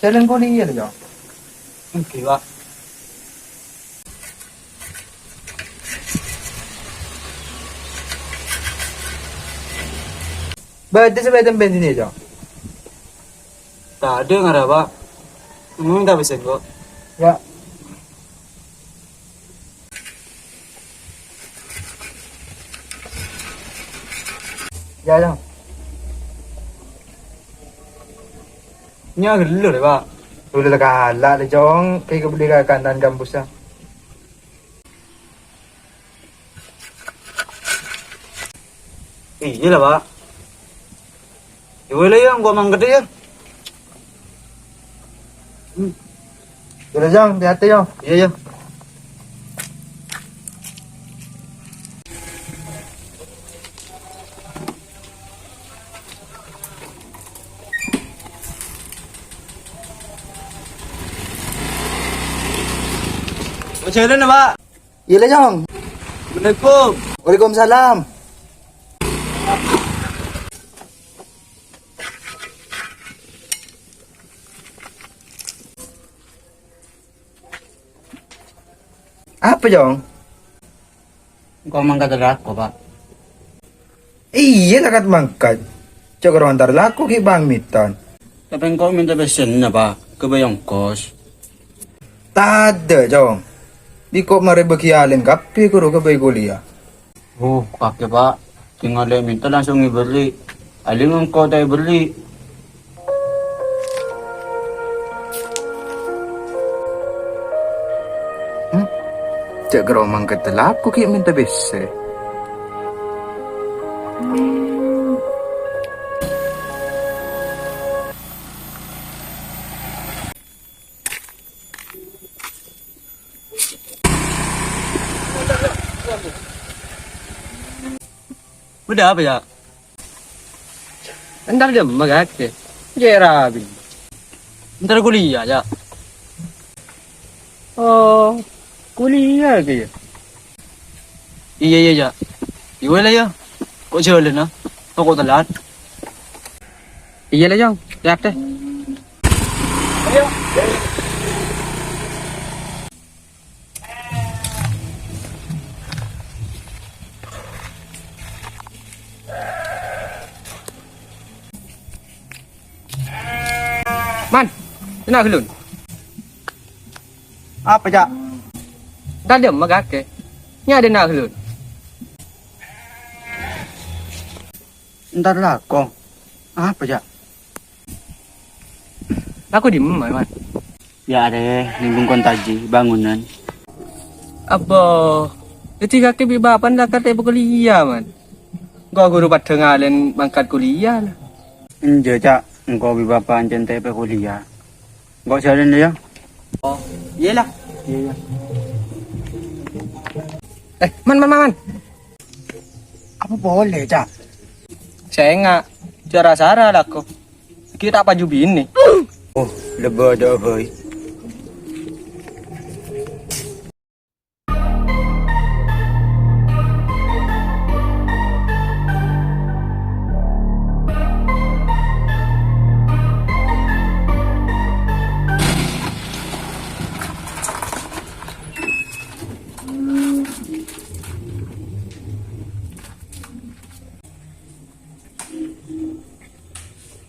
Jalan kuliah lah Jong. Oke pak. Berarti sebenarnya bensin ya Jong. Tak ada nggak ada pak. Minta pesen kok. Ya. Ya Jong. Ini agak dulu deh pak. Udah kalah lah Jong. Kayak beli kantan kampus ya. Iya lah pak. Ya boleh ya, gua mangkat ya. Udah Jong, hati-hati Jong. Iya ya. Macam mana pak? Iya lah Jong. Assalamualaikum. Waalaikumsalam. Apa Jong? Kau mangkat aku pak. Iya lah kat mangkat. Coba antar laku ki Bang Miton. Tapi kau minta pesen na pak. Kebayang kos. Tada Jong. Di kok mari bekialin kapi kuro ke bayi kuliah. Pakai pak. Tinggal dia minta langsung dibeli. Aling kau tak beli. Cak gerau mangkat laku ki minta bese. Udah apa ya? Ntar dia magak ke. Jerabi. Ntar kuliah ya. Oh, kuliah ke ya? Iya iya ya. Iwa lah ya. Kok jalan na? Kok telat? Iya lah yang. Lihat deh. Ayo. Man, kenapa kelun? Apa Cak? Dah dia magak ke. Nya ada nak kelun. Ntar lah kong. Apa Cak? Aku di mana, Man? Ya deh, nimbung kontaji bangunan. Apa? Ketika ke bibapan dah kata kuliah, Man. Kau guru pada ngalen bangkat kuliah lah. Enje cak, engkau bapak ancen TP kuliah. Engkau jalan ya? Oh, iyalah. Iya. Man. Apa boleh Cak? Saya enggak. Cara Sarah lah kok. Kita apa jubin nih? Oh, lebih ada boy.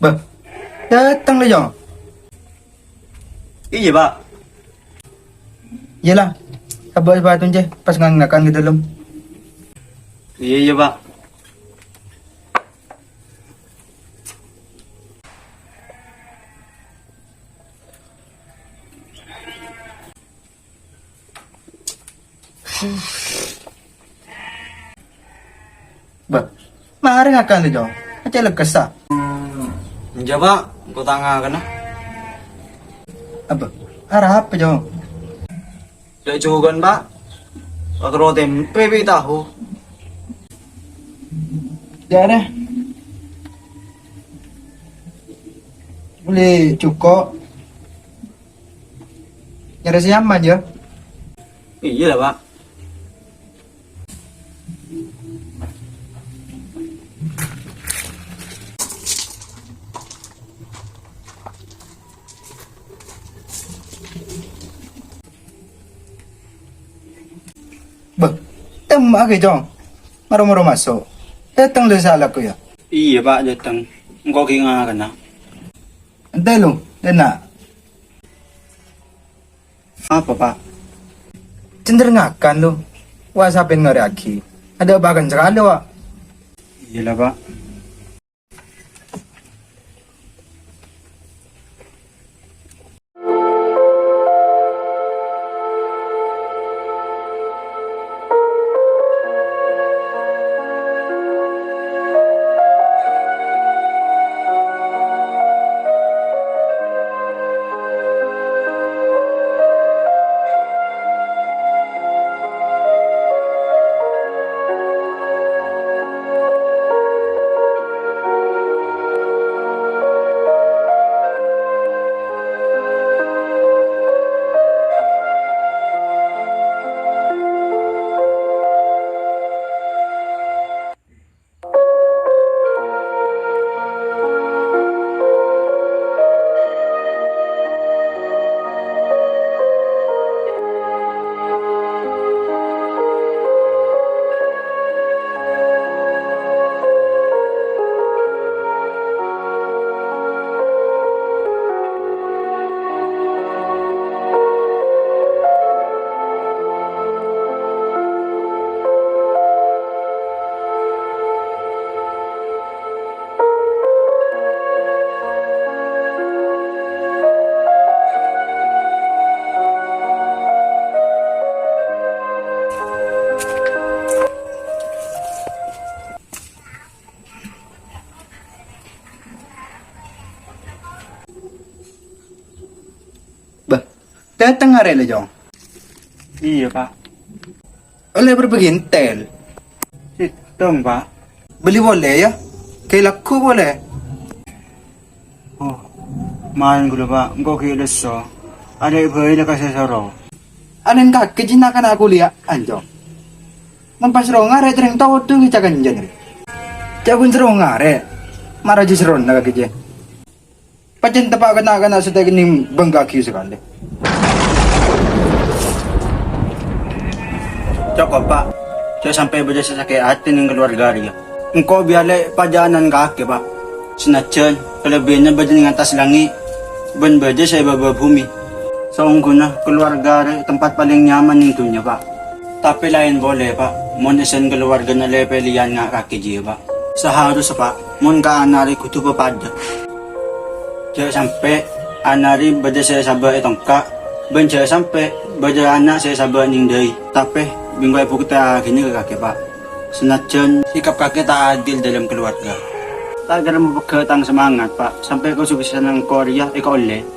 Bah, datang lah Jong. Iya, Pak. Yalah, kabar batu je pas ngangnakan di dalam. Iya, Pak. Bah, mari ngakan Jong. Aja lekas ah. Iya, Pak. Kau tangga kena. Apa? Arah apa Jong? Dah juga Pak. Kalau tempe bi tahu. Ya deh. Boleh cukup. Nyari siapa aja? Iya lah, Pak. mak jong. Maro-maro masuk. Datang lu salah ko ya. Iya pak datang. Engkau kinga kana. Antay lu, dana. Apa pak? Cenderung akan lu. Wasapin ngaraki. Ada bagan sekali wa. Iyalah pak. Bah, datang ngare le jong. Iya pak. Oleh berbegintel. Hitung pak. Beli boleh ya? Kayak laku boleh. Oh, main gula pak. Engkau kira so. Ada ibu ini kasih soro. Anen kaki jinakan aku lihat anjong. Mempas ngare tereng tahu tuh cakan jen. Jagun serong ngare. Marah ji seron naga keje. Pajen tepak kena sudah gini benggaki sekali. Cukup pak. Saya sampai berjasa sakit hati nih keluarga dia. Engkau biarlah pajanan kaki pak. Senajan kelebihannya badan di atas langit. Ben baja saya baba bumi. Saungguna keluarga dia tempat paling nyaman ning dunia pak. Tapi lain boleh pak. Mon isen keluarga na lepelian nga kaki dia pak. Seharusnya pak. Mon ka anari kutu papada. Jangan sampai anari baja saya sabar itong kak. Ben jangan sampai baja anak saya sabar ning day. Tapi bingway po kita gini ke kaki pak. Senajan sikap kaki tak adil dalam keluarga. Tagar mo pagkatang semangat pak. Sampai ko subisa ng Korea, ikaw ulit.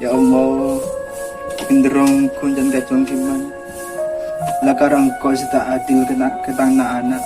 Ya Allah, cenderung kunjan kacung gimana? Lakarang kau sita adil kena anak.